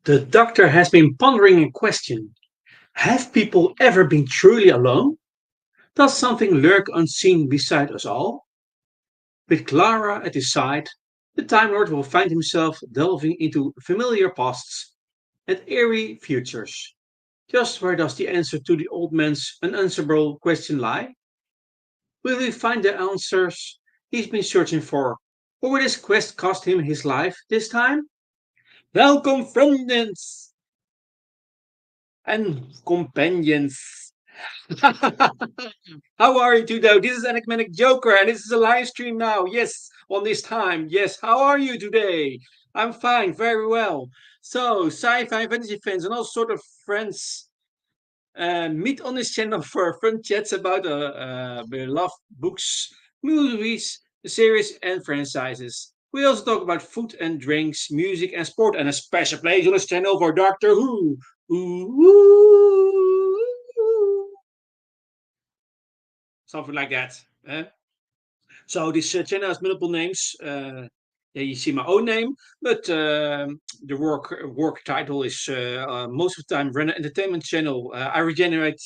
The doctor has been pondering a question. Have people ever been truly alone? Does something lurk unseen beside us all? With Clara at his side, the Time Lord will find himself delving into familiar pasts and eerie futures. Just where does the answer to the old man's unanswerable question lie? Will he find the answers he's been searching for? Or will his quest cost him his life this time? Welcome, friends and companions. How are you today? This is Enigmatic Joker, and this is a live stream now. Yes, on this time. Yes, how are you today? I'm fine, very well. So, sci-fi fantasy fans and all sort of friends meet on this channel for fun chats about beloved books, movies, series, and franchises. We also talk about food and drinks, music and sport, and a special place on this channel for Doctor Who. Ooh, something like that. So this channel has multiple names. Yeah, you see my own name, but the work title is most of the time Renner Entertainment Channel. I regenerate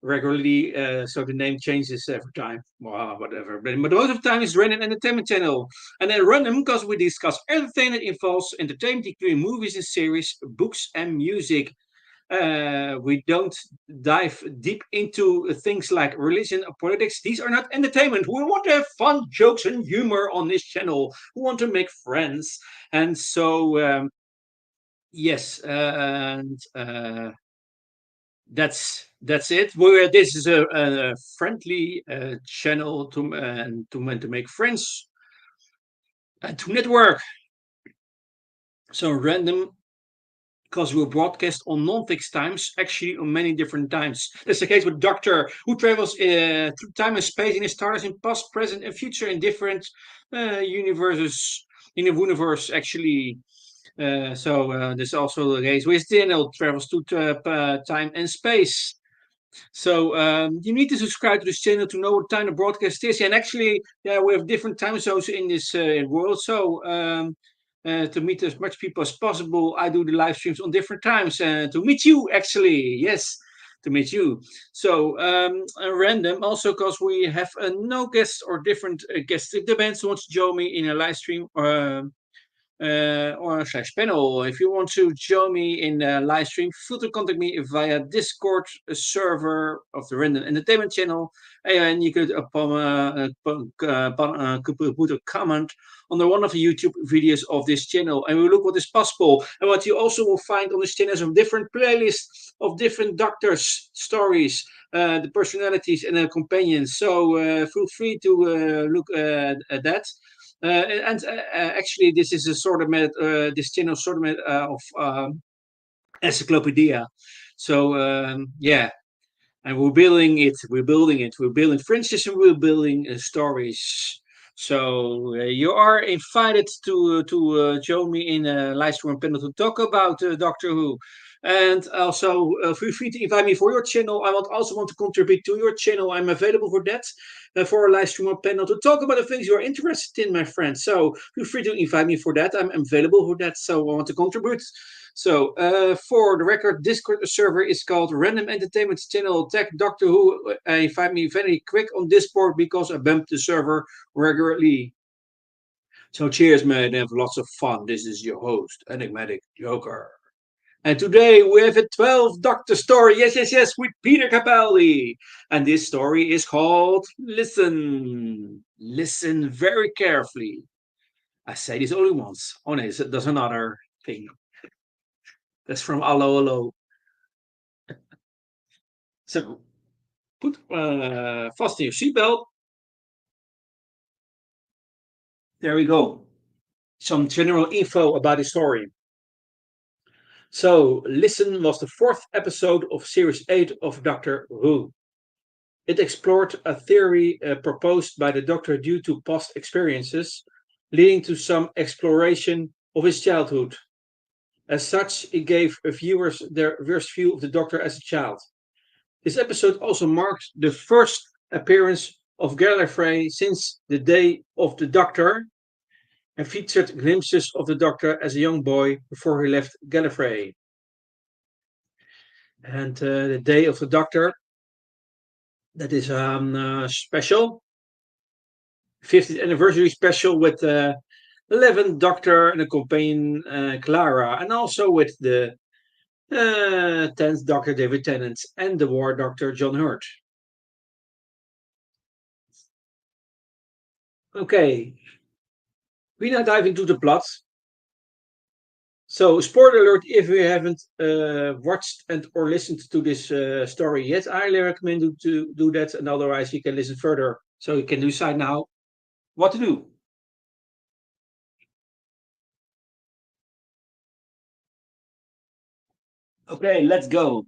regularly, so the name changes every time. Well, whatever. But most of the time it's Renner Entertainment Channel, and then random because we discuss everything that involves entertainment, including movies and series, books and music. We don't dive deep into things like religion or politics. These are not entertainment. We want to have fun, jokes, and humor on this channel. We want to make friends. And so, yes, and that's it. This is a friendly channel to make friends and to network. So random because we'll broadcast on non-fixed times, actually on many different times. That's the case with Doctor, who travels through time and space in his TARDIS in past, present, and future in different universes, in the universe, actually. There's also the case with Daniel travels through time and space. So you need to subscribe to this channel to know what time the broadcast is. And actually, yeah, we have different time zones in this world. So to meet as much people as possible, I do the live streams on different times. To meet you, actually, yes, to meet you. So random, also because we have no guests or different guests. It depends who wants to join me in a live stream or slash panel. If you want to join me in a live stream, feel to contact me via Discord server of the Random Entertainment channel. And you could put a comment under one of the YouTube videos of this channel, and we'll look what is possible. And what you also will find on this channel is some different playlists of different doctors' stories, the personalities, and the companions. So feel free to look at that. Actually, this is a sort of this channel sort of encyclopedia. So yeah, and we're building it. We're building it. We're building friendships and we're building stories. So you are invited to join me in a live stream panel to talk about Doctor Who. And also feel free to invite me for your channel. I also want to contribute to your channel. I'm available for that, for a live stream or panel to talk about the things you are interested in, my friends. So feel free to invite me for that. I'm available for that. So I want to contribute. So for the record, Discord server is called Random Entertainment Channel Tech Doctor Who. Invite me very quick on Discord because I bump the server regularly. So cheers, man, and have lots of fun. This is your host, Enigmatic Joker. And today we have a 12th Doctor story. Yes, yes, yes, with Peter Capaldi. And this story is called Listen. Listen very carefully. I say this only once. Oh, no, there's another thing. That's from Allo Allo. So put fasten your seatbelt. There we go. Some general info about the story. So, Listen was the fourth episode of Series 8 of Doctor Who. It explored a theory proposed by the Doctor due to past experiences, leading to some exploration of his childhood. As such, it gave viewers their first view of the Doctor as a child. This episode also marks the first appearance of Gallifrey since the Day of the Doctor. and featured glimpses of the Doctor as a young boy before he left Gallifrey. And the Day of the Doctor, that is special 50th anniversary special with 11th Doctor and a companion Clara, and also with the 10th Doctor David Tennant and the War Doctor John Hurt. Okay, we now dive into the plot. So, spoiler alert if you haven't watched and or listened to this story yet, I highly recommend you to do that, and otherwise you can listen further. So you can decide now what to do. Okay, let's go.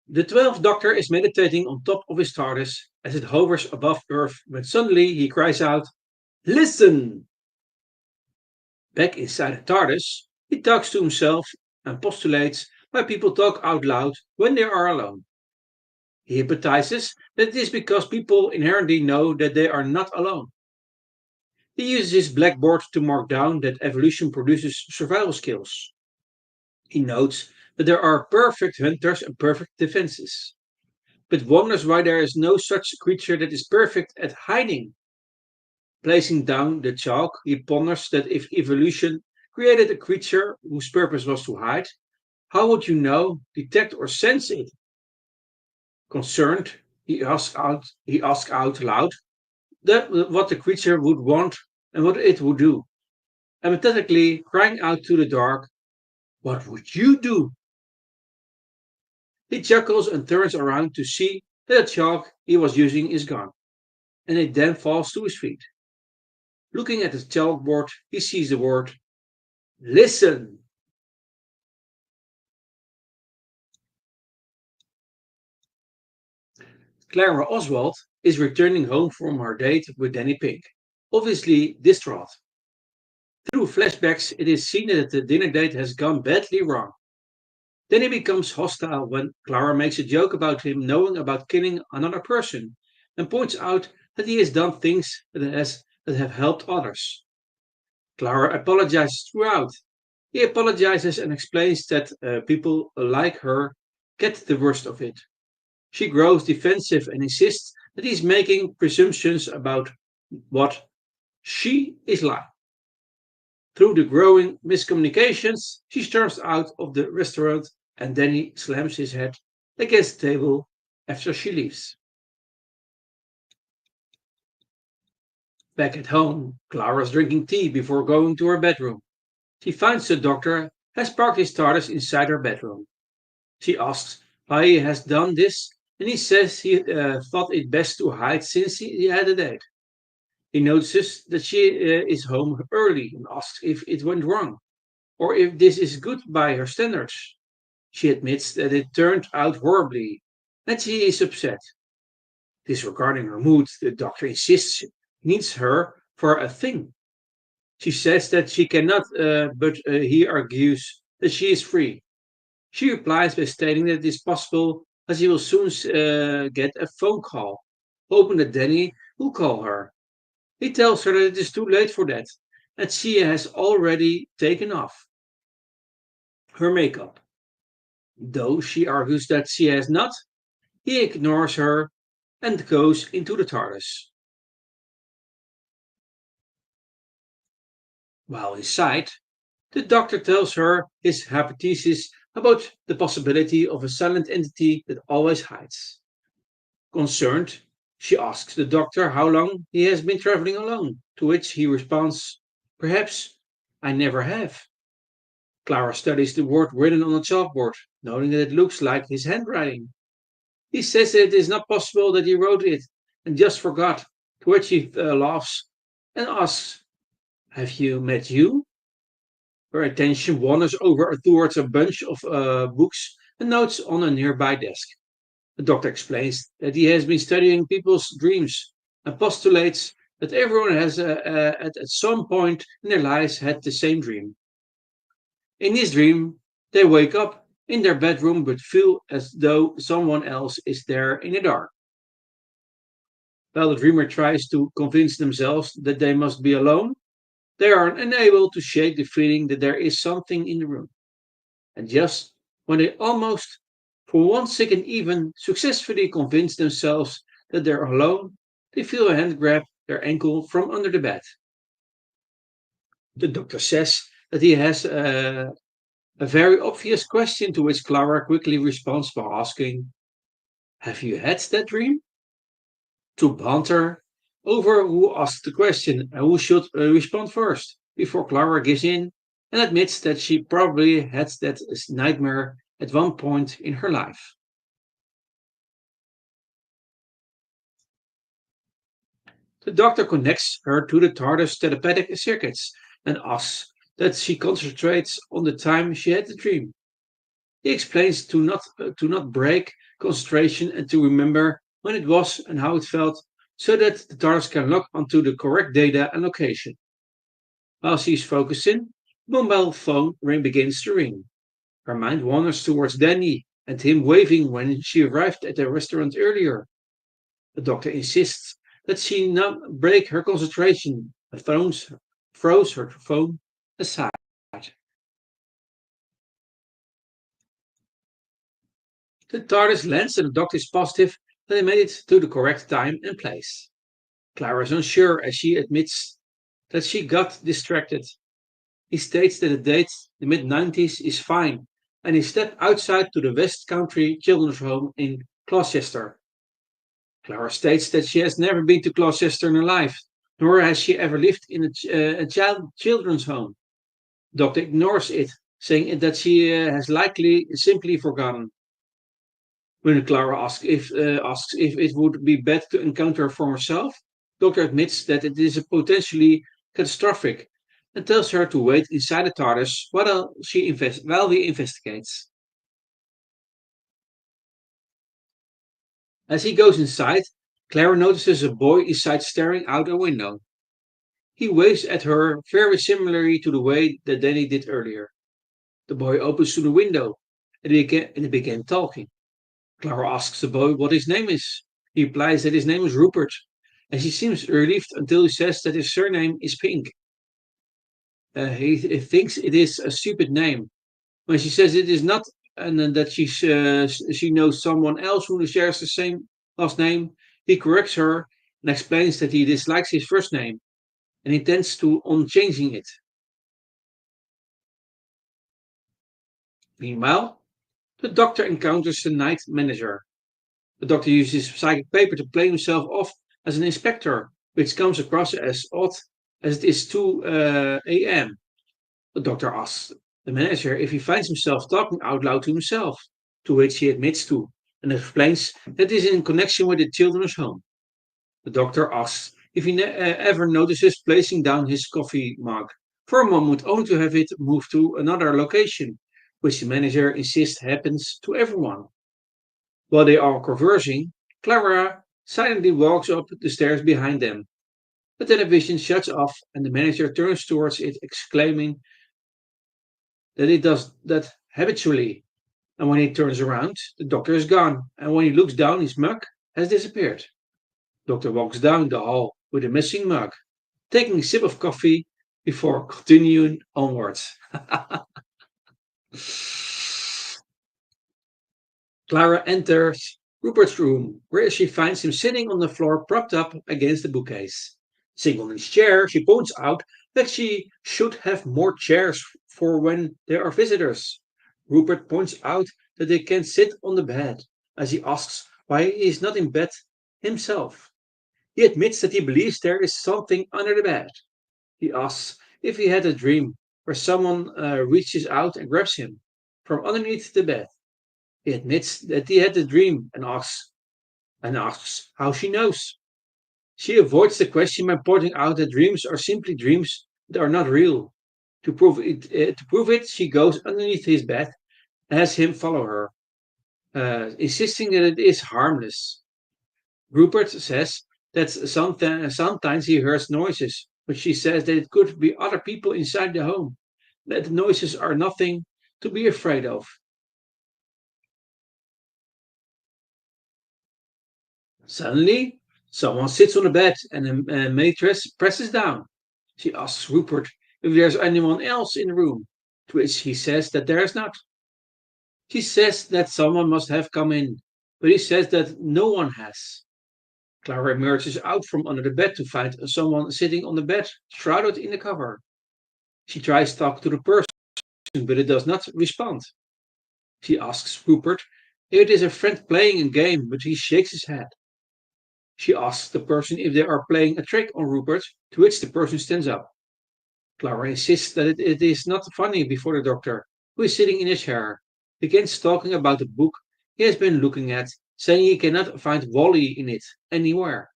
The 12th Doctor is meditating on top of his TARDIS as it hovers above Earth when suddenly he cries out, "Listen!" Back inside the TARDIS, he talks to himself and postulates why people talk out loud when they are alone. He hypothesizes that it is because people inherently know that they are not alone. He uses his blackboard to mark down that evolution produces survival skills. He notes that there are perfect hunters and perfect defenses, but wonders why there is no such creature that is perfect at hiding. Placing down the chalk, he ponders that if evolution created a creature whose purpose was to hide, how would you know, detect, or sense it? Concerned, he asks out loud what the creature would want and what it would do, empathetically crying out to the dark, "What would you do?" He chuckles and turns around to see that the chalk he was using is gone, and it then falls to his feet. Looking at the chalkboard, he sees the word "Listen." Clara Oswald is returning home from her date with Danny Pink, obviously distraught. Through flashbacks, it is seen that the dinner date has gone badly wrong. Danny becomes hostile when Clara makes a joke about him knowing about killing another person and points out that he has done things that have helped others. Clara apologizes throughout. He apologizes and explains that people like her get the worst of it. She grows defensive and insists that he's making presumptions about what she is like. Through the growing miscommunications, she storms out of the restaurant and Danny slams his head against the table after she leaves. Back at home, Clara's drinking tea before going to her bedroom. She finds the doctor has parked his TARDIS inside her bedroom. She asks why he has done this, and he says he thought it best to hide since he had a date. He notices that she is home early and asks if it went wrong, or if this is good by her standards. She admits that it turned out horribly, and she is upset. Disregarding her mood, the doctor insists he needs her for a thing. She says that she cannot, but he argues that she is free. She replies by stating that it is possible as he will soon get a phone call, hoping that Danny will call her. He tells her that it is too late for that, and she has already taken off her makeup. Though she argues that she has not, he ignores her and goes into the TARDIS. While inside, the doctor tells her his hypothesis about the possibility of a silent entity that always hides. Concerned, she asks the doctor how long he has been traveling alone, to which he responds, "Perhaps I never have." Clara studies the word written on a chalkboard, noting that it looks like his handwriting. He says that it is not possible that he wrote it and just forgot, to which he laughs and asks, "Have you met you?" Her attention wanders over towards a bunch of books and notes on a nearby desk. The doctor explains that he has been studying people's dreams and postulates that everyone has at some point in their lives had the same dream. In this dream, they wake up in their bedroom but feel as though someone else is there in the dark. While the dreamer tries to convince themselves that they must be alone, they are unable to shake the feeling that there is something in the room. And just when they almost, for 1 second even, successfully convince themselves that they're alone, they feel a hand grab their ankle from under the bed. The doctor says that he has a very obvious question, to which Clara quickly responds by asking, "Have you had that dream?" To banter over who asked the question and who should respond first, before Clara gives in and admits that she probably had that nightmare at one point in her life. The doctor connects her to the TARDIS telepathic circuits and asks that she concentrates on the time she had the dream. He explains to not break concentration and to remember when it was and how it felt, so that the TARDIS can log onto the correct data and location. While she is focusing, the mobile phone ring begins to ring. Her mind wanders towards Danny and him waving when she arrived at the restaurant earlier. The doctor insists that she not break her concentration and throws her phone aside. The TARDIS lands and the doctor is positive that they made it to the correct time and place. Clara is unsure as she admits that she got distracted. He states that the date, the mid-90s, is fine, and he stepped outside to the West Country Children's Home in Gloucester. Clara states that she has never been to Gloucester in her life, nor has she ever lived in a children's home. The doctor ignores it, saying that she has likely simply forgotten. When Clara asks if it would be better to encounter her for herself, the doctor admits that it is potentially catastrophic and tells her to wait inside the TARDIS while he investigates. As he goes inside, Clara notices a boy inside staring out a window. He waves at her very similarly to the way that Danny did earlier. The boy opens to the window and they begin talking. Clara asks the boy what his name is. He replies that his name is Rupert, and she seems relieved until he says that his surname is Pink. He thinks it is a stupid name. When she says it is not, and then that she knows someone else who shares the same last name, he corrects her and explains that he dislikes his first name and intends to on changing it. Meanwhile, the doctor encounters the night manager. The doctor uses psychic paper to play himself off as an inspector, which comes across as odd as it is 2 a.m. The doctor asks the manager if he finds himself talking out loud to himself, to which he admits to, and explains that this is in connection with the children's home. The doctor asks if he ever notices placing down his coffee mug for a moment only to have it moved to another location, which the manager insists happens to everyone. While they are conversing, Clara silently walks up the stairs behind them. The television shuts off and the manager turns towards it, exclaiming that it does that habitually. And when he turns around, the doctor is gone, and when he looks down, his mug has disappeared. The doctor walks down the hall with a missing mug, taking a sip of coffee before continuing onwards. Clara enters Rupert's room, where she finds him sitting on the floor propped up against the bookcase. Sitting on his chair, she points out that she should have more chairs for when there are visitors. Rupert points out that they can sit on the bed, as he asks why he is not in bed himself. He admits that he believes there is something under the bed. He asks if he had a dream where someone reaches out and grabs him from underneath the bed. He admits that he had a dream and asks how she knows. She avoids the question by pointing out that dreams are simply dreams that are not real. To prove it, she goes underneath his bed and has him follow her, insisting that it is harmless. Rupert says that sometimes he hears noises, but she says that it could be other people inside the home, that the noises are nothing to be afraid of. Suddenly, Someone sits on the bed and a mattress presses down. She asks Rupert if there's anyone else in the room, to which he says that there is not. She says that someone must have come in, but he says that no one has. Clara emerges out from under the bed to find someone sitting on the bed, shrouded in the cover. She tries to talk to the person, but it does not respond. She asks Rupert if it is a friend playing a game, but he shakes his head. She asks the person if they are playing a trick on Rupert, to which the person stands up. Clara insists that it is not funny before the doctor, who is sitting in a chair, begins talking about the book he has been looking at, saying he cannot find Wally in it anywhere.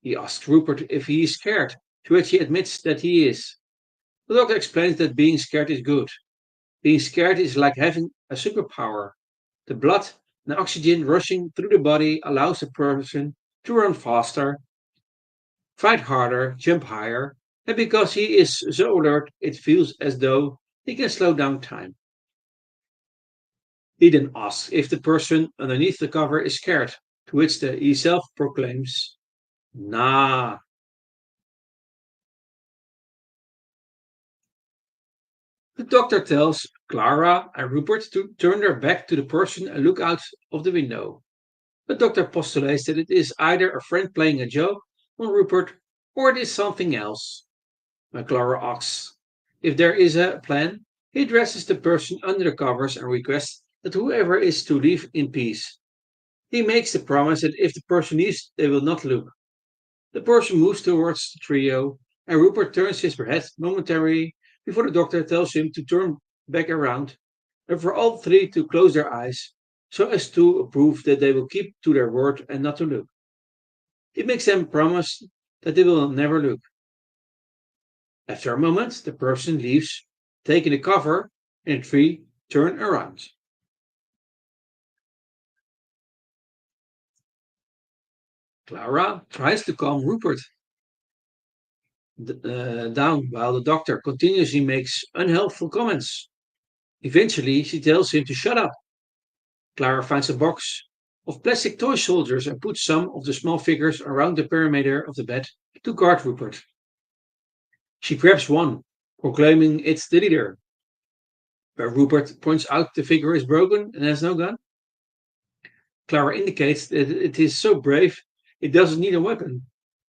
He asks Rupert if he is scared, to which he admits that he is. The doctor explains that being scared is good. Being scared is like having a superpower. The blood and oxygen rushing through the body allows a person to run faster, fight harder, jump higher, and because he is so alert, it feels as though he can slow down time. He then asks if the person underneath the cover is scared, to which he self proclaims, Nah. The doctor tells Clara and Rupert to turn their back to the person and look out of the window. The doctor postulates that it is either a friend playing a joke on Rupert or it is something else. When Clara asks if there is a plan, he addresses the person under the covers and requests that whoever is to leave in peace. He makes the promise that if the person leaves, they will not look. The person moves towards the trio, and Rupert turns his head momentarily before the doctor tells him to turn back around and for all three to close their eyes so as to prove that they will keep to their word and not to look. He makes them promise that they will never look. After a moment, the person leaves, taking the cover, and the three turn around. Clara tries to calm Rupert down while the doctor continuously makes unhelpful comments. Eventually, she tells him to shut up. Clara finds a box of plastic toy soldiers and puts some of the small figures around the perimeter of the bed to guard Rupert. She grabs one, proclaiming it's the leader. But Rupert points out the figure is broken and has no gun. Clara indicates that it is so brave it doesn't need a weapon,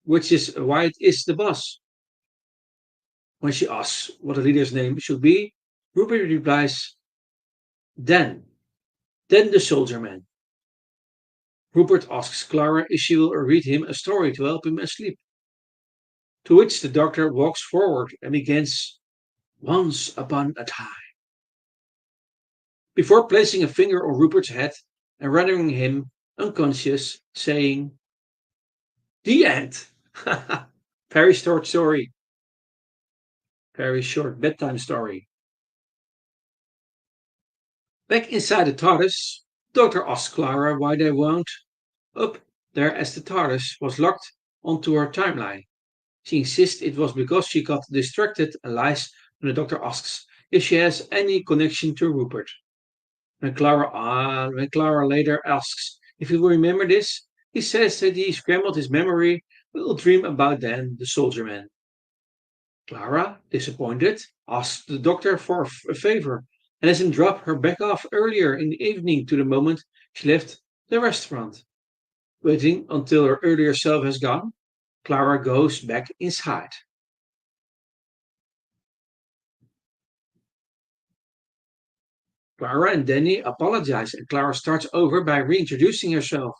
which is why it is the boss. When she asks what the leader's name should be, Rupert replies, Dan. Dan the soldier man. Rupert asks Clara if she will read him a story to help him asleep. To which the doctor walks forward and begins, Once upon a time. Before placing a finger on Rupert's head and rendering him unconscious, saying, The end. Very short story. Very short bedtime story. Back inside the TARDIS, the Doctor asks Clara why they wound up there as the TARDIS was locked onto her timeline. She insists it was because she got distracted and lies when the Doctor asks if she has any connection to Rupert. When Clara later asks if he will remember this, he says that he scrambled his memory but will dream about Dan, the soldier man. Clara, disappointed, asks the doctor for a favor and has him drop her back off earlier in the evening to the moment she left the restaurant. Waiting until her earlier self has gone, Clara goes back inside. Clara and Danny apologize and Clara starts over by reintroducing herself.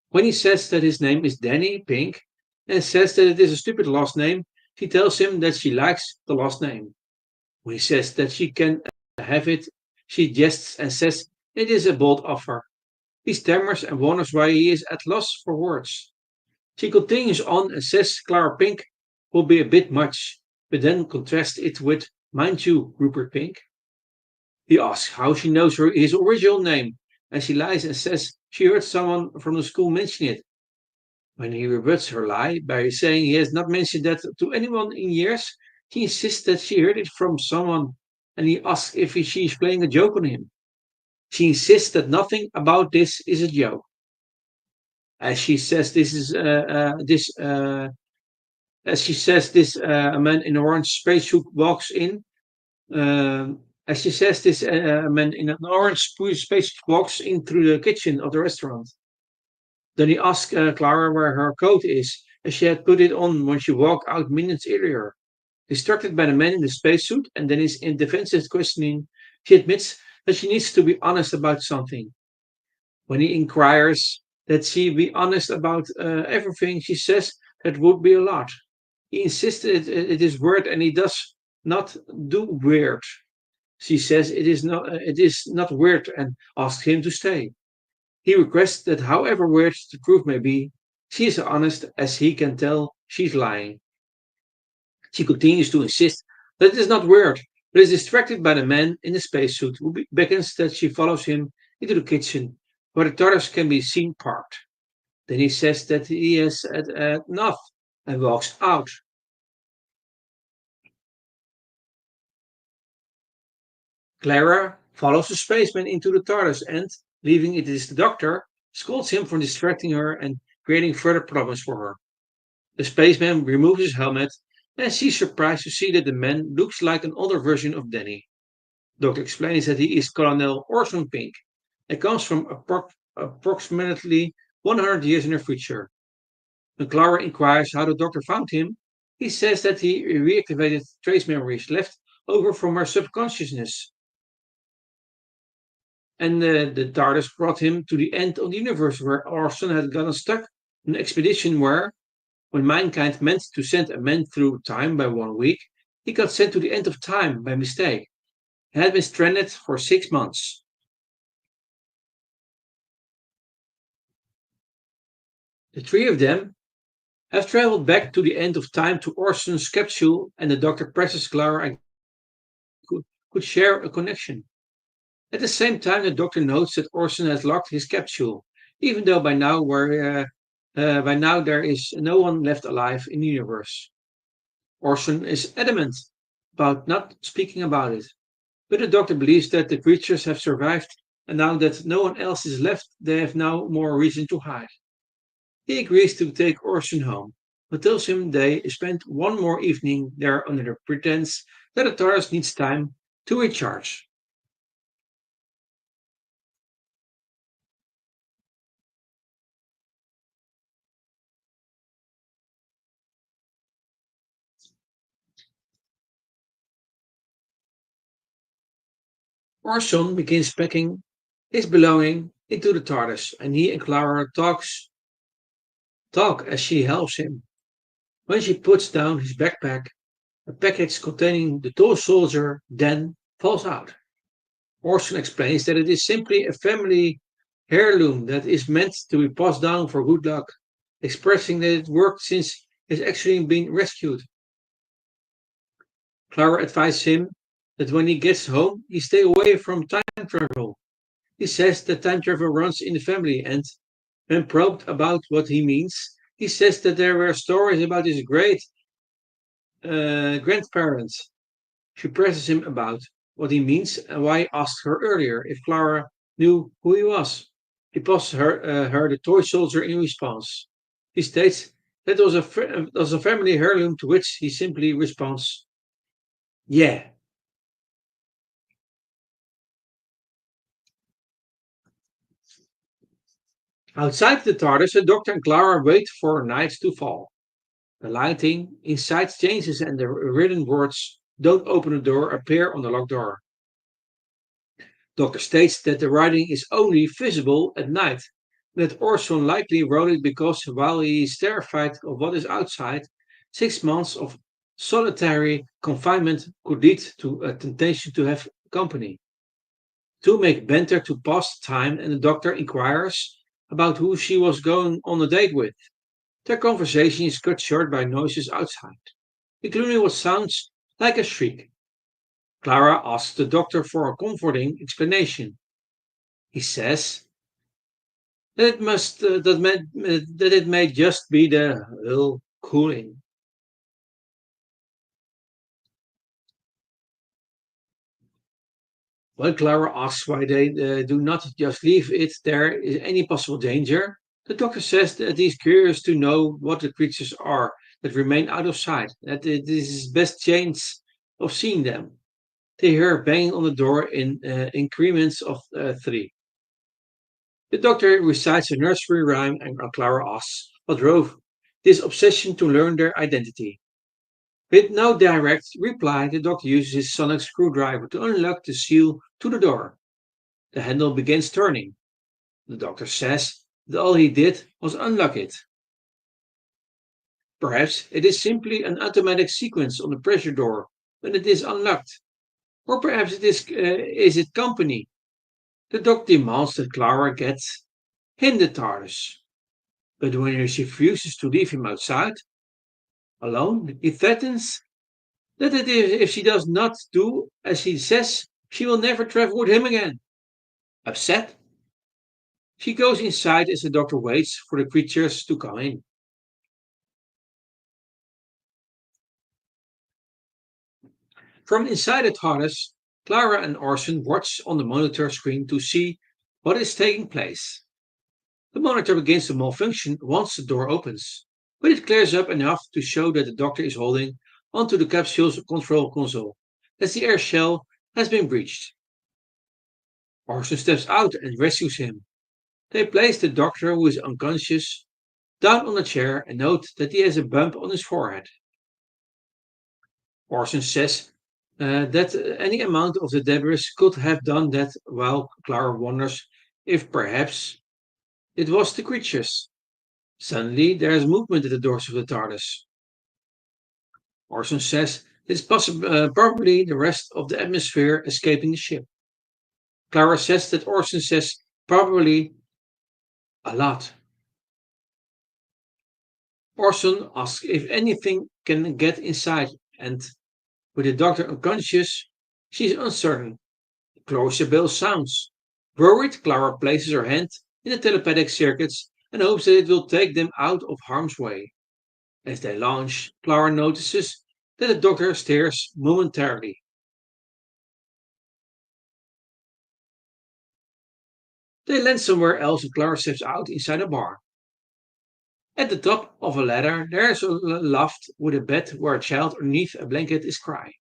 When he says that his name is Danny Pink and says that it is a stupid last name, she tells him that she likes the last name. When he says that she can have it, she jests and says it is a bold offer. He stammers and wonders why he is at loss for words. She continues on and says Clara Pink will be a bit much, but then contrasts it with, mind you, Rupert Pink. He asks how she knows his original name, and she lies and says she heard someone from the school mention it. When he rebuts her lie by saying he has not mentioned that to anyone in years, she insists that she heard it from someone, and he asks if she is playing a joke on him. She insists that nothing about this is a joke. As she says, this is this. As she says, this a man in an orange spacesuit walks in. As she says, this a man in an orange spacesuit walks in through the kitchen of the restaurant. Then he asks Clara where her coat is, as she had put it on when she walked out minutes earlier. Distracted by the man in the spacesuit and then his defensive questioning, she admits that she needs to be honest about something. When he inquires that she be honest about everything, she says that would be a lot. He insists that it is weird and he does not do weird. She says it is not weird and asks him to stay. He requests that however weird the truth may be, she is honest as he can tell she's lying. She continues to insist that it is not weird, but is distracted by the man in the spacesuit who beckons that she follows him into the kitchen where the TARDIS can be seen parked. Then he says that he has had enough and walks out. Clara follows the spaceman into the TARDIS and, leaving it is the doctor, scolds him for distracting her and creating further problems for her. The spaceman removes his helmet and she's surprised to see that the man looks like an older version of Danny. Doctor explains that he is Colonel Orson Pink and comes from approximately 100 years in the future. When Clara inquires how the doctor found him, he says that he reactivated trace memories left over from her subconsciousness, and the TARDIS brought him to the end of the universe where Orson had gotten stuck on an expedition where, when mankind meant to send a man through time by 1 week, he got sent to the end of time by mistake and had been stranded for 6 months. The three of them have traveled back to the end of time to Orson's capsule, and the doctor presses Clara and could share a connection. At the same time, the doctor notes that Orson has locked his capsule, even though by now there is no one left alive in the universe. Orson is adamant about not speaking about it, but the doctor believes that the creatures have survived, and now that no one else is left, they have now more reason to hide. He agrees to take Orson home, but tells him they spend one more evening there under the pretense that the TARDIS needs time to recharge. Orson begins packing his belongings into the TARDIS, and he and Clara talk as she helps him. When she puts down his backpack, a package containing the toy soldier then falls out. Orson explains that it is simply a family heirloom that is meant to be passed down for good luck, expressing that it worked since it's actually been rescued. Clara advises him that when he gets home, he stay away from time travel. He says that time travel runs in the family, and when probed about what he means, he says that there were stories about his great grandparents. She presses him about what he means and why he asked her earlier if Clara knew who he was. He passes her the toy soldier in response. He states that was a family heirloom, to which he simply responds, yeah. Outside the TARDIS, the Doctor and Clara wait for night to fall. The lighting inside changes and the written words "Don't open the door" appear on the locked door. Doctor states that the writing is only visible at night, that Orson likely wrote it because while he is terrified of what is outside, 6 months of solitary confinement could lead to a temptation to have company. To make banter to pass the time, and the doctor inquires about who she was going on a date with. Their conversation is cut short by noises outside, including what sounds like a shriek. Clara asks the doctor for a comforting explanation. He says that that it may just be the hull cooling. When Clara asks why they do not just leave it there is any possible danger, The doctor says that he's curious to know what the creatures are that remain out of sight, that it is his best chance of seeing them. They hear banging on the door in increments of three. The doctor recites a nursery rhyme and Clara asks what drove this obsession to learn their identity. With no direct reply, the doctor uses his sonic screwdriver to unlock the seal to the door. The handle begins turning. The doctor says that all he did was unlock it. Perhaps it is simply an automatic sequence on the pressure door when it is unlocked. Or perhaps is it company. The doctor demands that Clara gets him the TARDIS. But when she refuses to leave him outside, alone, he threatens that if she does not do as he says, she will never travel with him again. Upset, she goes inside as the doctor waits for the creatures to come in. From inside the TARDIS, Clara and Orson watch on the monitor screen to see what is taking place. The monitor begins to malfunction once the door opens, but it clears up enough to show that the doctor is holding onto the capsule's control console as the air shell has been breached. Orson steps out and rescues him. They place the doctor, who is unconscious, down on a chair and note that he has a bump on his forehead. Orson says that any amount of the debris could have done that, while Clara wonders if perhaps it was the creatures. Suddenly, there is movement at the doors of the TARDIS. Orson says it's probably the rest of the atmosphere escaping the ship. Clara says that Orson says probably a lot. Orson asks if anything can get inside, and with the doctor unconscious, she is uncertain. The closure bell sounds. Worried, Clara places her hand in the telepathic circuits and hopes that it will take them out of harm's way. As they launch, Clara notices that the doctor stares momentarily. They land somewhere else and Clara steps out inside a bar. At the top of a ladder, there is a loft with a bed where a child underneath a blanket is crying.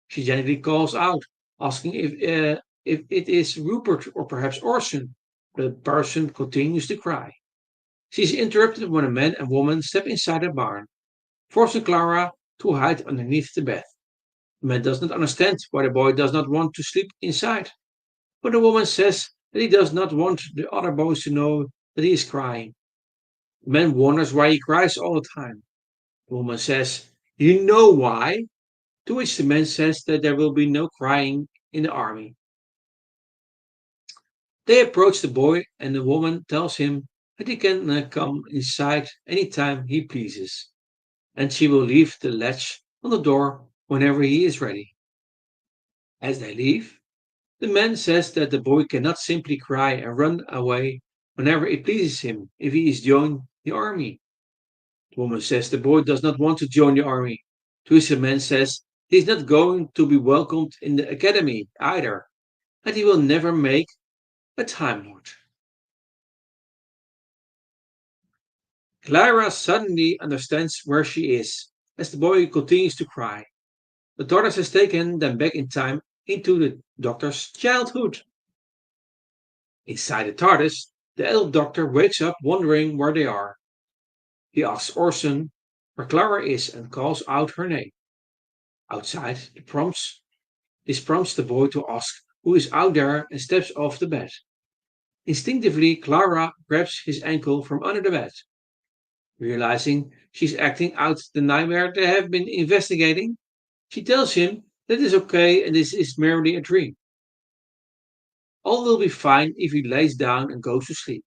She gently calls out, asking if it is Rupert or perhaps Orson. The person continues to cry. She is interrupted when a man and woman step inside the barn, forcing Clara to hide underneath the bed. The man does not understand why the boy does not want to sleep inside, but the woman says that he does not want the other boys to know that he is crying. The man wonders why he cries all the time. The woman says, "You know why?" To which the man says that there will be no crying in the army. They approach the boy, and the woman tells him that he can come inside any time he pleases, and she will leave the latch on the door whenever he is ready. As they leave, the man says that the boy cannot simply cry and run away whenever it pleases him if he is joined the army. The woman says the boy does not want to join the army. To which the man says he is not going to be welcomed in the academy either, and he will never make a Time Lord. Clara suddenly understands where she is as the boy continues to cry. The tortoise has taken them back in time into the doctor's childhood. Inside the TARDIS, the adult doctor wakes up wondering where they are. He asks Orson where Clara is and calls out her name. Outside, this prompts the boy to ask who is out there and steps off the bed. Instinctively, Clara grabs his ankle from under the bed. Realizing she's acting out the nightmare they have been investigating, she tells him that it is okay and this is merely a dream. All will be fine if he lays down and goes to sleep,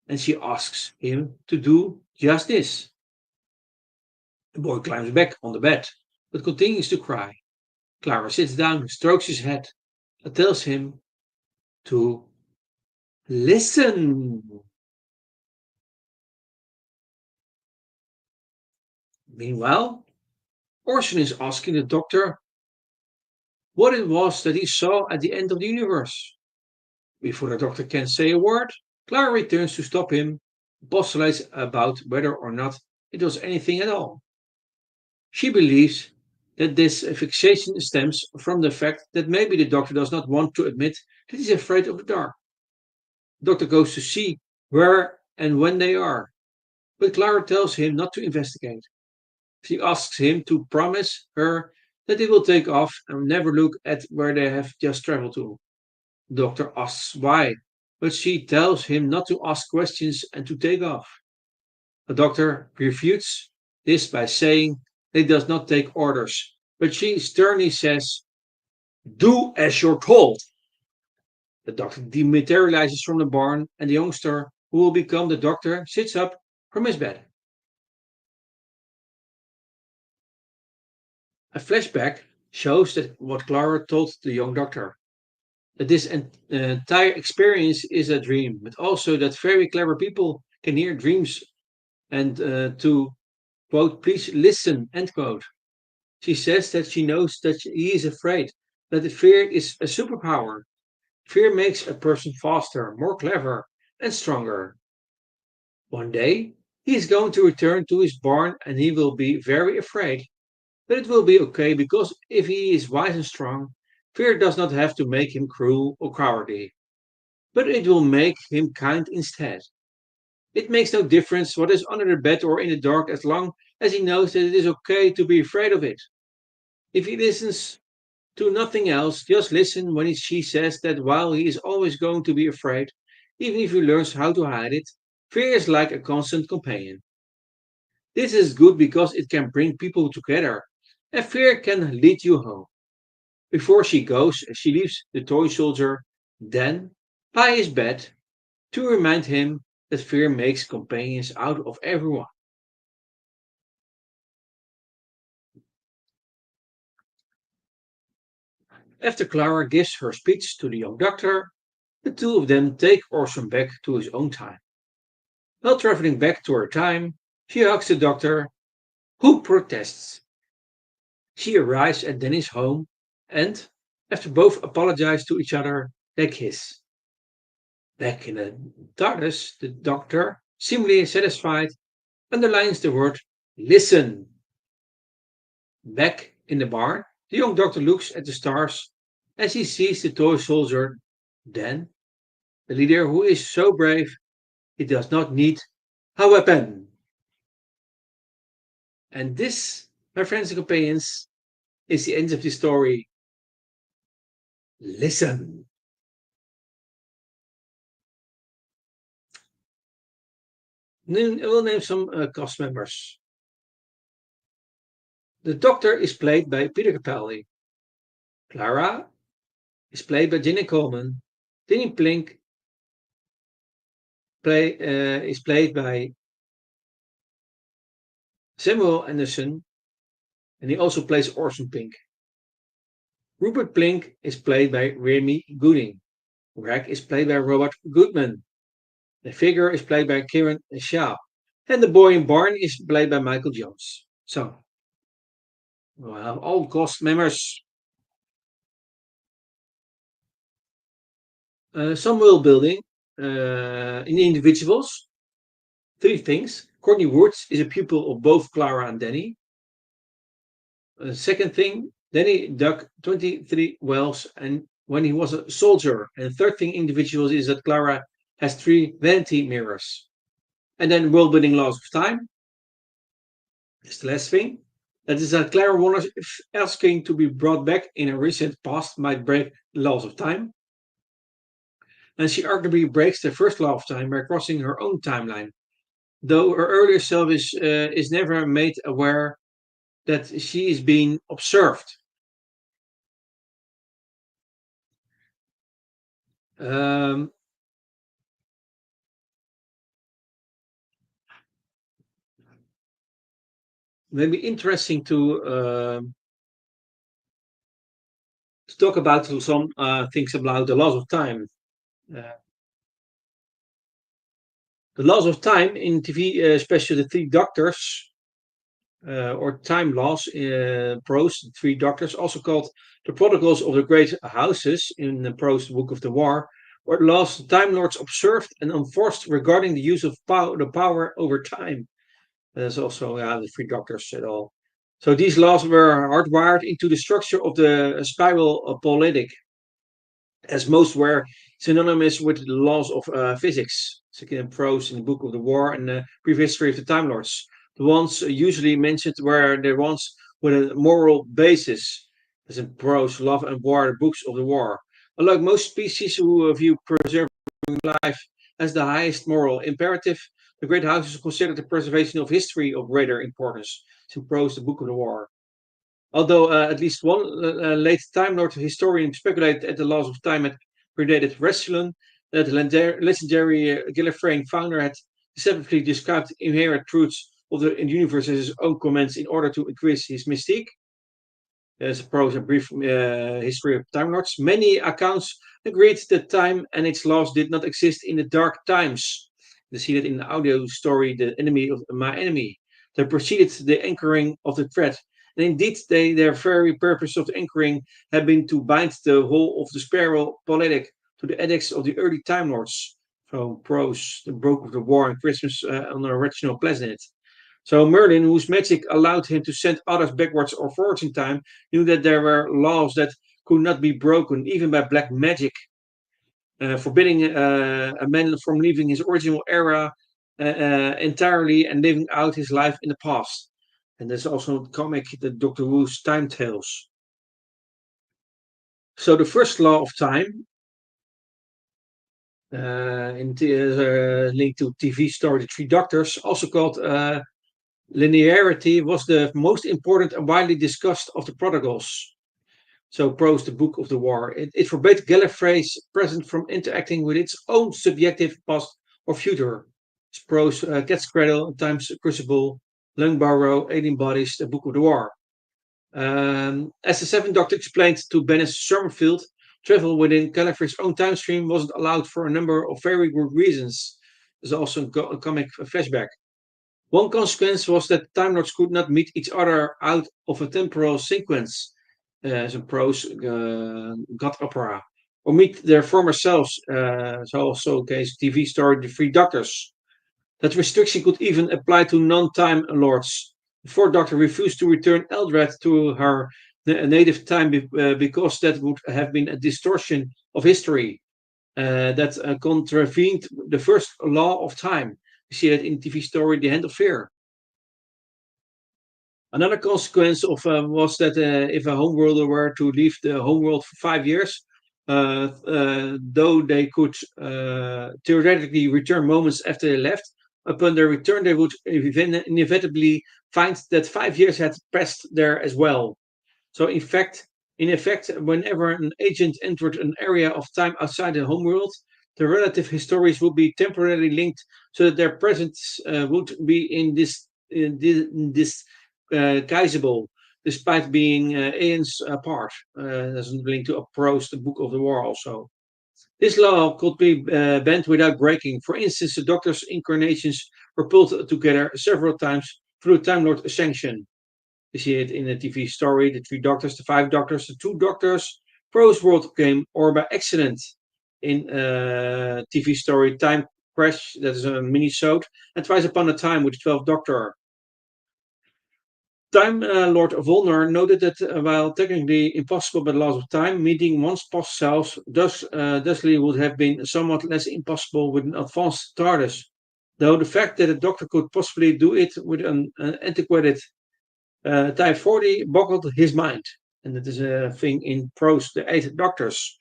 and she asks him to do just this. The boy climbs back on the bed, but continues to cry. Clara sits down, strokes his head, and tells him to listen. Meanwhile, Orson is asking the doctor what it was that he saw at the end of the universe. Before the doctor can say a word, Clara returns to stop him postulates about whether or not it was anything at all. She believes that this fixation stems from the fact that maybe the doctor does not want to admit that he's afraid of the dark. The doctor goes to see where and when they are, but Clara tells him not to investigate. She asks him to promise her that they will take off and never look at where they have just traveled to. The doctor asks why, but she tells him not to ask questions and to take off. The doctor refutes this by saying that he does not take orders, but she sternly says, "Do as you're told." The doctor dematerializes from the barn, and the youngster who will become the doctor sits up from his bed. A flashback shows that what Clara told the young doctor, that this entire experience is a dream, but also that very clever people can hear dreams and to quote, "please listen," end quote. She says that she knows that he is afraid, that the fear is a superpower. Fear makes a person faster, more clever, and stronger. One day, he is going to return to his barn and he will be very afraid. But it will be okay because if he is wise and strong, fear does not have to make him cruel or cowardly, but it will make him kind instead. It makes no difference what is under the bed or in the dark as long as he knows that it is okay to be afraid of it. If he listens to nothing else, just listen when she says that while he is always going to be afraid, even if he learns how to hide it, fear is like a constant companion. This is good because it can bring people together, and fear can lead you home. Before she goes, she leaves the toy soldier then by his bed to remind him that fear makes companions out of everyone. After Clara gives her speech to the young doctor, the two of them take Orson back to his own time. While traveling back to her time, she hugs the doctor, who protests. She arrives at Danny's home, and, after both apologize to each other, they kiss. Back in the TARDIS, the doctor, seemingly satisfied, underlines the word listen. Back in the barn, the young doctor looks at the stars as he sees the toy soldier, Dan, the leader who is so brave he does not need a weapon. And this, my friends and companions, is the end of the story. Listen. We'll name some cast members. The Doctor is played by Peter Capaldi. Clara is played by Jenny Coleman. Danny Plink is played by Samuel Anderson, and he also plays Orson Pink. Rupert Plink is played by Remy Gooding. Greg is played by Robert Goodman. The figure is played by Kieran Shaw. And the boy in Barn is played by Michael Jones. So, we'll have all cast members. Some world building in individuals. Three things. Courtney Woods is a pupil of both Clara and Danny. Second thing, Danny dug 23 wells and when he was a soldier. And third thing, individuals, is that Clara has three vanity mirrors. And then world building laws of time. That's the last thing. That is that Clara wonders if asking to be brought back in a recent past might break the laws of time. And she arguably breaks the first law of time by crossing her own timeline, though her earlier self is never made aware that she is being observed. Um, Maybe interesting to talk about some things about the laws of time. Uh, the laws of time in TV, especially the Three Doctors, or time laws, prose, the Three Doctors, also called the Protocols of the Great Houses in the prose Book of the War, or laws Time Lords observed and enforced regarding the use of the power over time. There's also the three doctors at all. So these laws were hardwired into the structure of the spiral politic, as most were synonymous with the laws of physics. Second in prose in the Book of the War and the brief history of the Time Lords. The ones usually mentioned were the ones with a moral basis, as in prose, love, and war, the books of the war. Unlike most species who view preserving life as the highest moral imperative, the great houses considered the preservation of history of greater importance. As in prose, the Book of the War. Although at least one late Time Lord historian speculated that the laws of time had predated Rassilon, that the legendary Gallifreyan founder had deceptively described inherent truths of the universe as his own comments in order to increase his mystique. As a prose and brief history of Time Lords, many accounts agreed that time and its laws did not exist in the dark times. You see that in the audio story, The Enemy of My Enemy, that preceded the anchoring of the thread. And indeed, their very purpose of anchoring had been to bind the whole of the spiral politic to the edicts of the early Time Lords. From prose, The Broke of the War and Christmas on the Original Planet. So Merlin, whose magic allowed him to send others backwards or forwards in time, knew that there were laws that could not be broken, even by black magic, forbidding a man from leaving his original era entirely and living out his life in the past. And there's also a comic, the Doctor Who's Time Tales. So the first law of time, linked to TV story The Three Doctors, also called linearity, was the most important and widely discussed of the protocols. So prose, The Book of the War. It forbade Gallifrey's present from interacting with its own subjective past or future. It's prose, Cat's Cradle, Time's Crucible, Lungbarrow, Alien Bodies, The Book of the War. As the Seventh Doctor explained to Bennis Summerfield, travel within Gallifrey's own time stream wasn't allowed for a number of very good reasons. There's also a comic flashback. One consequence was that Time Lords could not meet each other out of a temporal sequence, as a prose god opera, or meet their former selves, so also case TV story The Three Doctors. That restriction could even apply to non-Time Lords. The Fourth Doctor refused to return Eldred to her native time because that would have been a distortion of history that contravened the first law of time. You see that in TV story The Hand of Fear. Another consequence of was that if a homeworlder were to leave the homeworld for 5 years, though they could theoretically return moments after they left, upon their return they would inevitably find that 5 years had passed there as well. So in effect, whenever an agent entered an area of time outside the homeworld, the relative histories would be temporarily linked so that their presence would be in this Kaiserable, despite being aeons apart. There's a link to approach the Book of the War also. This law could be bent without breaking. For instance, the Doctor's incarnations were pulled together several times through Time Lord sanction. You see it in the TV story, The Three Doctors, The Five Doctors, The Two Doctors, Prose World Game, or by accident in TV story Time Crash, that is a mini-sode, and Twice Upon a Time with the 12th Doctor. Time Lord Volner noted that while technically impossible by the laws of time, meeting one's past selves thusly would have been somewhat less impossible with an advanced TARDIS, though the fact that a doctor could possibly do it with an antiquated Type 40 boggled his mind. And that is a thing in prose, The Eight Doctors.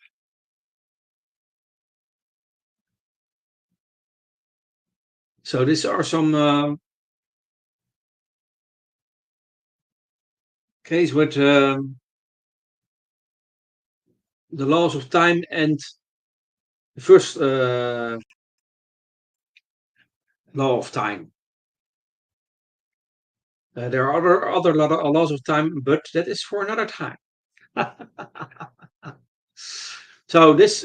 So these are some case with the laws of time and the first law of time. There are other laws of time, but that is for another time. So this,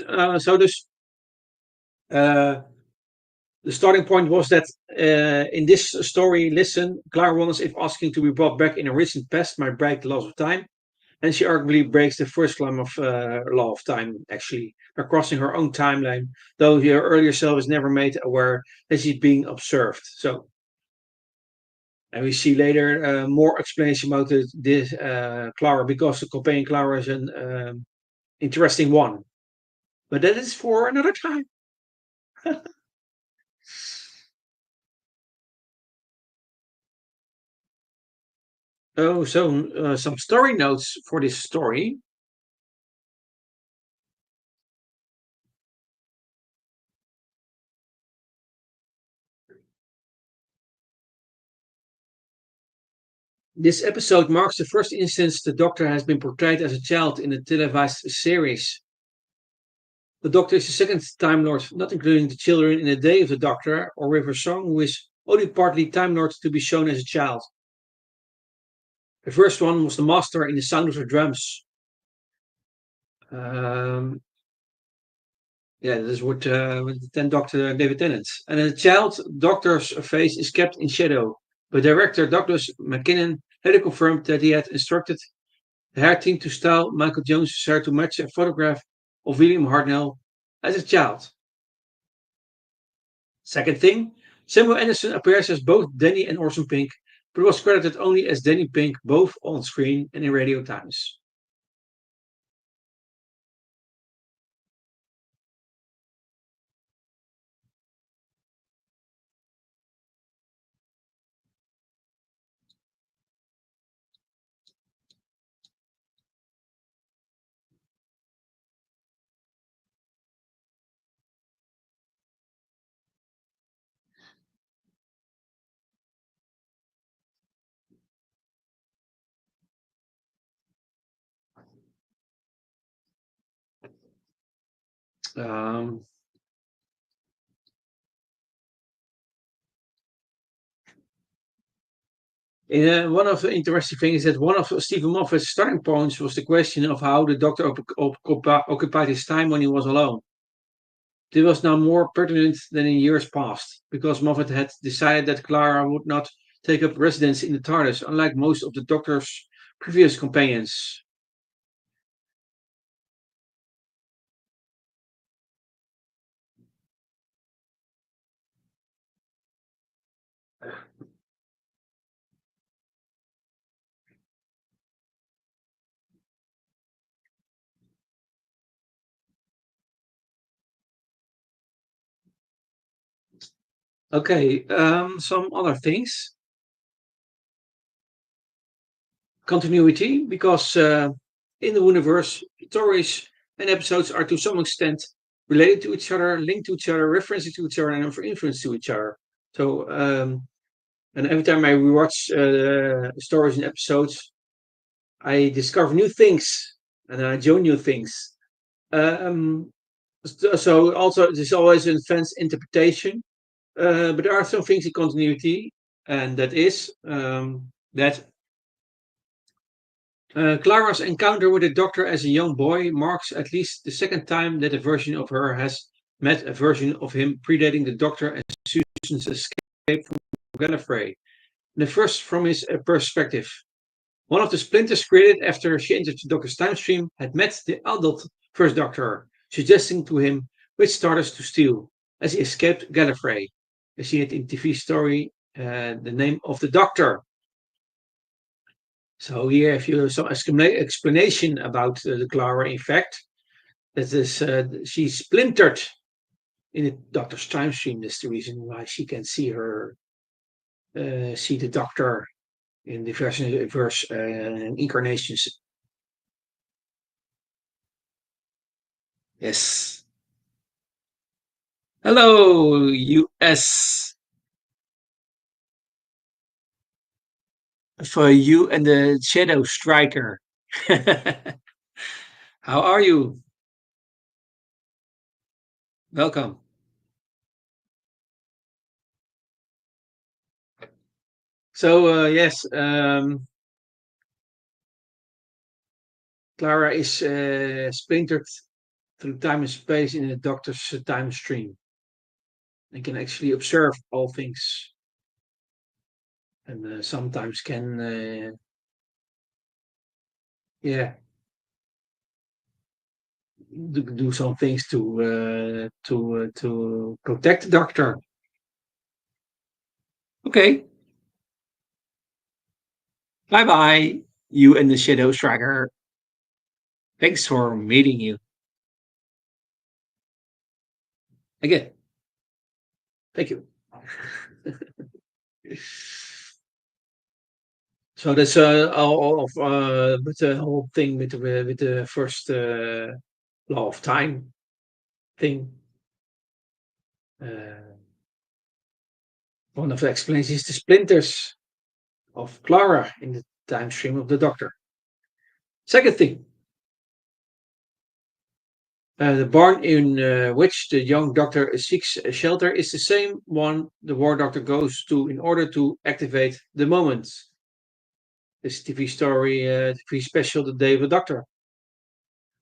the starting point was that in this story, listen, Clara wonders if asking to be brought back in a recent past might break the laws of time. and she arguably breaks the first law of time, actually, by crossing her own timeline, though her earlier self is never made aware that she's being observed. So, and we see later more explanation about this Clara, because the companion Clara is an interesting one. But that is for another time. Oh, so some story notes for this story. This episode marks the first instance the Doctor has been portrayed as a child in a televised series. The Doctor is the second Time Lord, not including the children in the Day of the Doctor or River Song, who is only partly Time Lord to be shown as a child. The first one was the Master in the Sound of the Drums. Um, yeah, that is with the 10th Doctor David Tennant. And as a child, Doctor's face is kept in shadow. But director Douglas McKinnon later confirmed that he had instructed the hair team to style Michael Jones' hair to match a photograph of William Hartnell as a child. Second thing, Samuel Anderson appears as both Danny and Orson Pink, but was credited only as Danny Pink both on screen and in radio times. Um, One of the interesting things is that one of Stephen Moffat's starting points was the question of how the Doctor occupied his time when he was alone. This was now more pertinent than in years past, because Moffat had decided that Clara would not take up residence in the TARDIS, unlike most of the Doctor's previous companions. Okay, some other things. Continuity, because in the universe, stories and episodes are to some extent related to each other, linked to each other, referencing to each other, and influenced to each other. So, and every time I rewatch stories and episodes, I discover new things and I join new things. Um, so also, there's always an advanced interpretation, but there are some things in continuity, and that is that Clara's encounter with the Doctor as a young boy marks at least the second time that a version of her has met a version of him predating the Doctor and Susan's escape from Gallifrey. The first from his perspective. One of the splinters created after she entered the Doctor's time stream had met the adult First Doctor, suggesting to him which stardust to steal as he escaped Gallifrey. You see it in TV story, the name of the Doctor. So here, if you some explanation about the Clara, in fact, that is she splintered in the Doctor's time stream. That's the reason why she can see see the Doctor in the verse incarnations. Yes. Hello, US. For you and the Shadow Striker. How are you? Welcome. So, yes, Clara is splintered through time and space in the Doctor's time stream. And can actually observe all things, and sometimes can Yeah, do some things to protect the doctor. Okay, bye bye, you and the Shadow Striker. Thanks for meeting you again. Thank you. So that's all of with the whole thing with the first law of time thing. Uh, One of the explanations is the splinters of Clara in the time stream of the Doctor. Second thing, the barn in which the young Doctor seeks a shelter is the same one the War Doctor goes to in order to activate the moment. This TV story, TV special, The Day of the Doctor.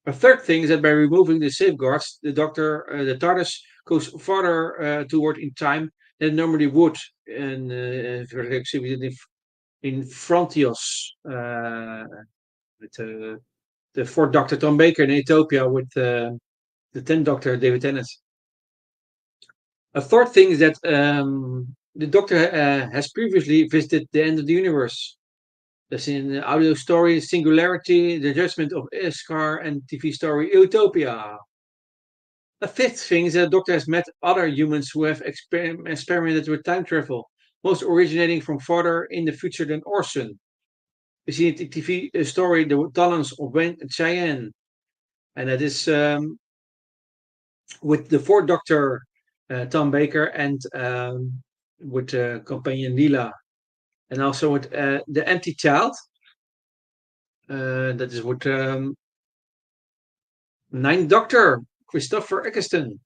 A third thing is that by removing the safeguards, the TARDIS goes farther toward in time than it normally would, and for exhibited in Frontios, with the fourth Doctor Tom Baker in Ethiopia with the tenth Doctor David Tennant. A fourth thing is that the Doctor has previously visited the end of the universe. That's in the audio story Singularity, The Judgment of Iskar, and TV story Utopia. A fifth thing is that the Doctor has met other humans who have experimented with time travel, most originating from farther in the future than Orson. We see in the TV story The Talents of Wen Cheyenne, and that is with the fourth Doctor, Tom Baker, and with companion Leela, and also with The Empty Child, that is with Ninth Doctor, Christopher Eccleston,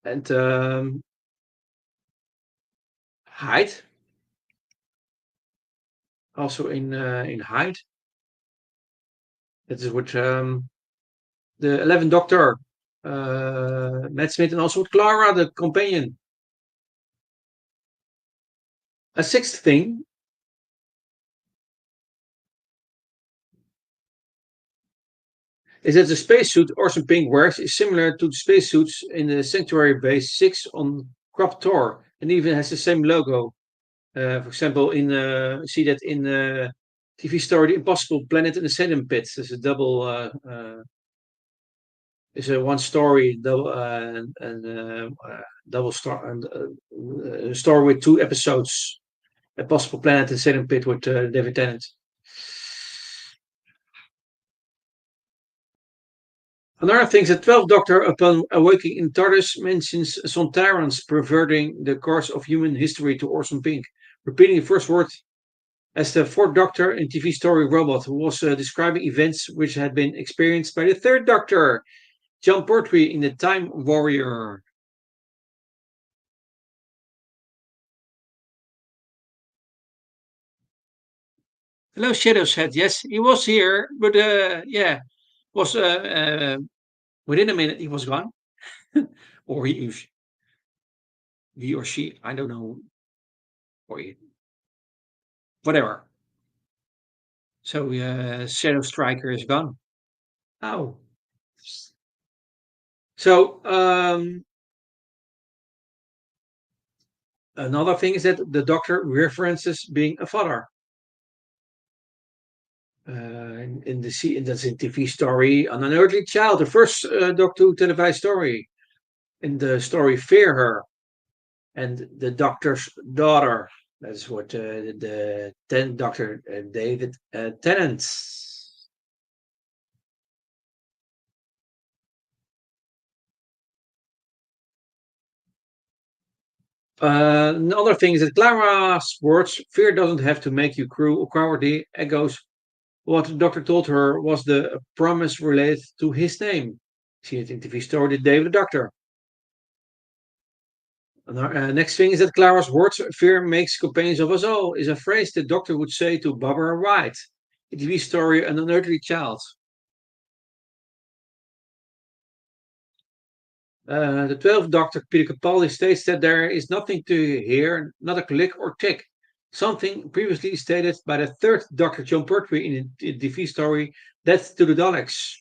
and Hyde, also in Hyde. That is with the 11th Doctor, Matt Smith, and also with Clara, the companion. A sixth thing is that the spacesuit Orson Pink wears is similar to the spacesuits in the Sanctuary Base 6 on Crop Tor, and even has the same logo. For example, see that in TV story The Impossible Planet in the Salem Pit. There's a double, is a one story double and double star and story with two episodes. A Possible Planet in Salem Pit with David Tennant. Another thing is that 12th Doctor, upon awaking in TARDIS, mentions some tyrants perverting the course of human history to Orson Pink, repeating the first word as the fourth Doctor in TV story Robot, who was describing events which had been experienced by the third Doctor, John Pertwee, in the Time Warrior. Hello, Shadow's Head. Yes, he was here, but yeah, was within a minute he was gone, or he or she, I don't know, or he, whatever. So Shadow Striker is gone. Oh, so another thing is that the Doctor references being a father. In the that's in TV story, an unearthly child, the first Doctor Who televised story. In the story Fear Her, and the Doctor's daughter. That's what the 10th Doctor David Tennant. Another thing is that Clara's words, fear doesn't have to make you cruel or cowardly, echoes what the doctor told her was the promise related to his name. See it in TV story The Day of the Doctor. Next thing is that Clara's words, fear makes companions of us all, is a phrase the doctor would say to Barbara White. In TV story An Unearthly Child. The 12th Doctor, Peter Capaldi, states that there is nothing to hear, not a click or tick. Something previously stated by the third Doctor John Pertwee in the TV story Death to the Daleks.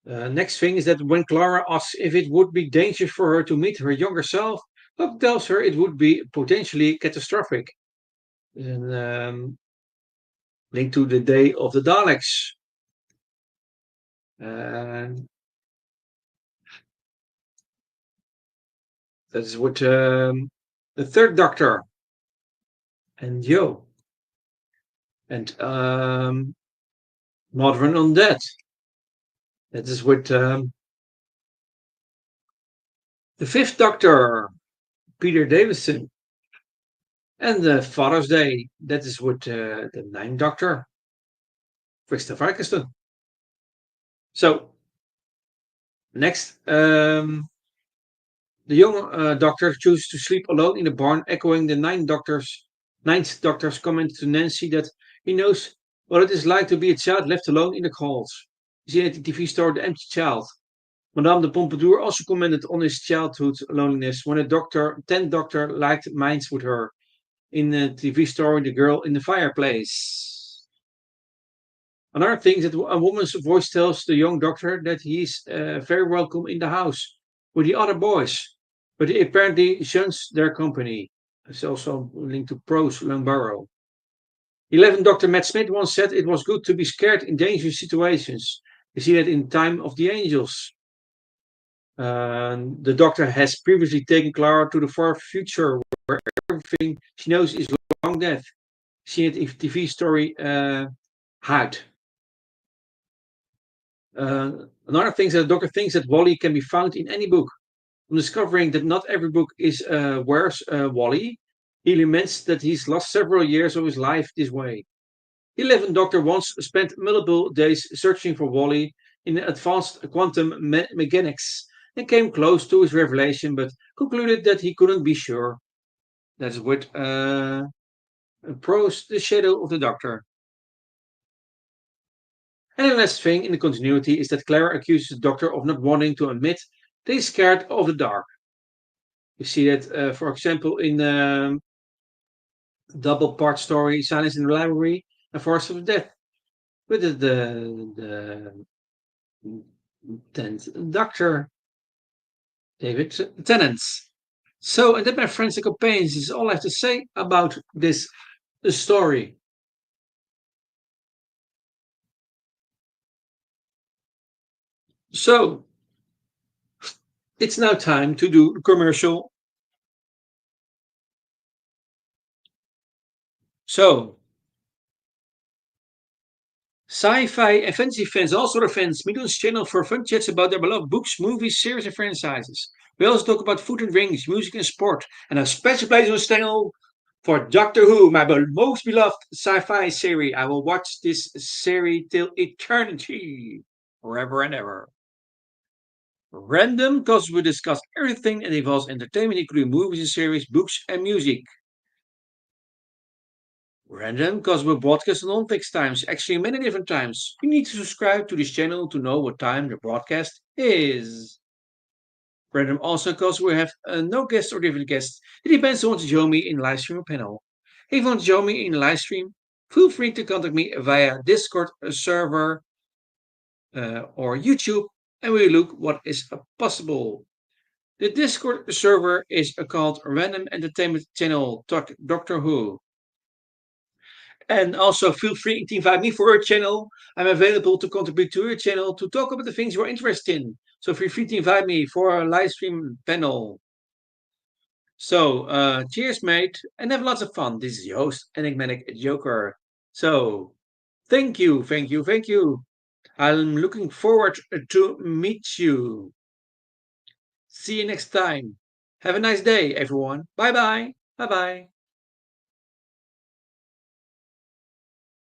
Next thing is that when Clara asks if it would be dangerous for her to meet her younger self, Bob tells her it would be potentially catastrophic. And linked to the Day of the Daleks. And that's what the third Doctor and Yo and Modern Undead. That is with the fifth Doctor, Peter Davison, and the Father's Day. That is with the ninth Doctor, Christopher Eccleston. So next, the young doctor chooses to sleep alone in the barn, echoing the ninth doctor's comment to Nancy that he knows what it is like to be a child left alone in the cold. You see at the TV story The Empty Child. Madame de Pompadour also commented on his childhood loneliness when tenth doctor liked minds with her in the TV story The Girl in the Fireplace. Another thing is that a woman's voice tells the young doctor that he's very welcome in the house with the other boys, but he apparently shuns their company. It's also linked to Prose Longborough. 11 Dr. Matt Smith once said it was good to be scared in dangerous situations. You see that in Time of the Angels. The doctor has previously taken Clara to the far future where everything she knows is long death. See it in TV story Hide. Another thing is that the doctor thinks that Wally can be found in any book. On discovering that not every book is where's Wally, he laments that he's lost several years of his life this way. The 11th Doctor once spent multiple days searching for Wally in advanced quantum mechanics and came close to his revelation, but concluded that he couldn't be sure. That's what Prose, The Shadow of the Doctor. And the last thing in the continuity is that Clara accuses the Doctor of not wanting to admit that he's scared of the dark. You see that, for example, in double part story Silence in the Library and Forest of Death with the 10th Doctor, David Tennant. So, and that, my friends and companions, is all I have to say about this story. So, it's now time to do the commercial. So, sci-fi and fantasy fans, all sort of fans, meet on this channel for fun chats about their beloved books, movies, series, and franchises. We also talk about food and drinks, music and sport, and a special place on this channel for Doctor Who, my most beloved sci-fi series. I will watch this series till eternity, forever and ever. Random, because we discuss everything that involves entertainment, including movies and series, books, and music. Random, because we broadcast on fixed times, actually many different times. You need to subscribe to this channel to know what time the broadcast is. Random also because we have no guests or different guests. It depends on what you join me in live stream or panel. If you want to join me in live stream, feel free to contact me via Discord server or YouTube, and we look what is possible. The Discord server is called Random Entertainment Channel Doctor Who. And also feel free to invite me for your channel. I'm available to contribute to your channel to talk about the things you're interested in. So feel free to invite me for a live stream panel. So cheers, mate, and have lots of fun. This is your host, Enigmatic Joker. So thank you, thank you, thank you. I'm looking forward to meet you. See you next time. Have a nice day, everyone. Bye bye. Bye bye.